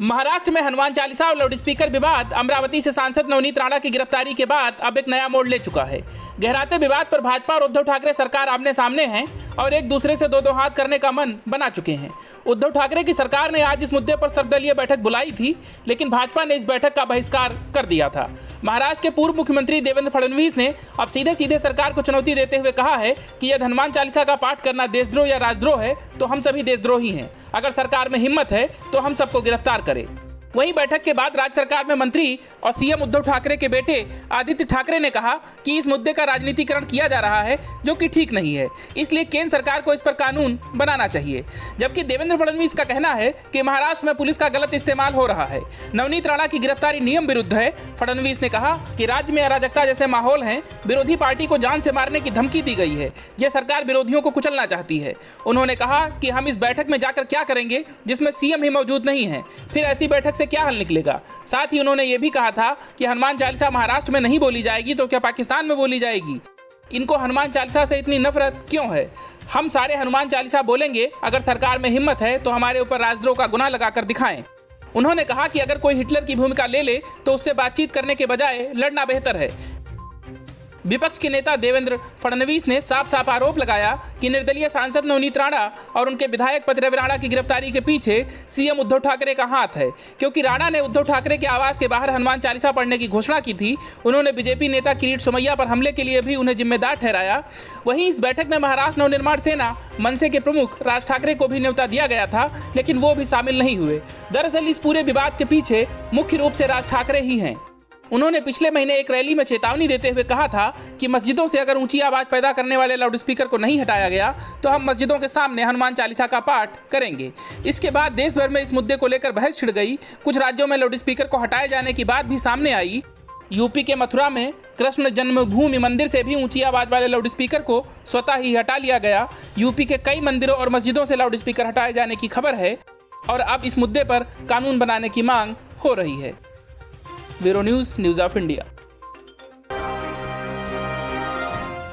महाराष्ट्र में हनुमान चालीसा और loud speaker विवाद अमरावती से सांसद नवनीत राणा की गिरफ्तारी के बाद अब एक नया मोड़ ले चुका है। गहराते विवाद पर भाजपा और उद्धव ठाकरे सरकार आमने सामने हैं और एक दूसरे से दो हाथ करने का मन बना चुके हैं। उद्धव ठाकरे की सरकार ने आज इस मुद्दे पर सर्वदलीय बैठक बुलाई थी, लेकिन भाजपा ने इस बैठक का बहिष्कार कर दिया था। महाराष्ट्र के पूर्व मुख्यमंत्री देवेंद्र फडणवीस ने अब सीधे सरकार को चुनौती देते हुए कहा है कि यदि हनुमान चालीसा का पाठ करना देशद्रोह या राजद्रोह है तो हम सभी देशद्रोही हैं। अगर सरकार में हिम्मत है तो हम सबको गिरफ्तार करें। वहीं बैठक के बाद राज्य सरकार में मंत्री और सीएम उद्धव ठाकरे के बेटे आदित्य ठाकरे ने कहा कि इस मुद्दे का राजनीतिकरण किया जा रहा है, जो कि ठीक नहीं है। इसलिए केंद्र सरकार को इस पर कानून बनाना चाहिए। जबकि देवेंद्र फडणवीस का कहना है कि महाराष्ट्र में पुलिस का गलत इस्तेमाल हो रहा है। नवनीत राणा की गिरफ्तारी नियम विरुद्ध है। फडणवीस ने कहा कि राज्य में अराजकता जैसे माहौल है, विरोधी पार्टी को जान से मारने की धमकी दी गई है। यह सरकार विरोधियों को कुचलना चाहती है। उन्होंने कहा कि हम इस बैठक में जाकर क्या करेंगे जिसमें सीएम ही मौजूद नहीं है, फिर ऐसी बैठक क्या हल निकलेगा। साथ ही उन्होंने यह भी कहा था कि हनुमान चालीसा महाराष्ट्र में नहीं बोली जाएगी तो क्या पाकिस्तान में बोली जाएगी। इनको हनुमान चालीसा से इतनी नफरत क्यों है? हम सारे हनुमान चालीसा बोलेंगे। अगर सरकार में हिम्मत है तो हमारे ऊपर राजद्रोह का गुनाह लगाकर दिखाएं। उन्होंने कहा कि अगर कोई हिटलर की भूमिका ले ले तो उससे बातचीत करने के बजाय लड़ना बेहतर है। विपक्ष के नेता देवेंद्र फडणवीस ने साफ आरोप लगाया कि निर्दलीय सांसद नवनीत राणा और उनके विधायक पति रवि राणा की गिरफ्तारी के पीछे सीएम उद्धव ठाकरे का हाथ है, क्योंकि राणा ने उद्धव ठाकरे के आवास के बाहर हनुमान चालीसा पढ़ने की घोषणा की थी। उन्होंने बीजेपी नेता किरीट सोमैया पर हमले के लिए भी उन्हें जिम्मेदार ठहराया। वहीं इस बैठक में महाराष्ट्र नवनिर्माण सेना मनसे के प्रमुख राज ठाकरे को भी न्योता दिया गया था, लेकिन वो भी शामिल नहीं हुए। दरअसल इस पूरे विवाद के पीछे मुख्य रूप से राज ठाकरे ही हैं। उन्होंने पिछले महीने एक रैली में चेतावनी देते हुए कहा था कि मस्जिदों से अगर ऊंची आवाज पैदा करने वाले लाउड स्पीकर को नहीं हटाया गया तो हम मस्जिदों के सामने हनुमान चालीसा का पाठ करेंगे। इसके बाद देश भर में इस मुद्दे को लेकर बहस छिड़ गई। कुछ राज्यों में लाउड स्पीकर को हटाए जाने की बात भी सामने आई। यूपी के मथुरा में कृष्ण जन्मभूमि मंदिर से भी ऊंची आवाज वाले लाउड स्पीकर को स्वतः ही हटा लिया गया। यूपी के कई मंदिरों और मस्जिदों से लाउड स्पीकर हटाए जाने की खबर है और अब इस मुद्दे पर कानून बनाने की मांग हो रही है। Bureau news of India.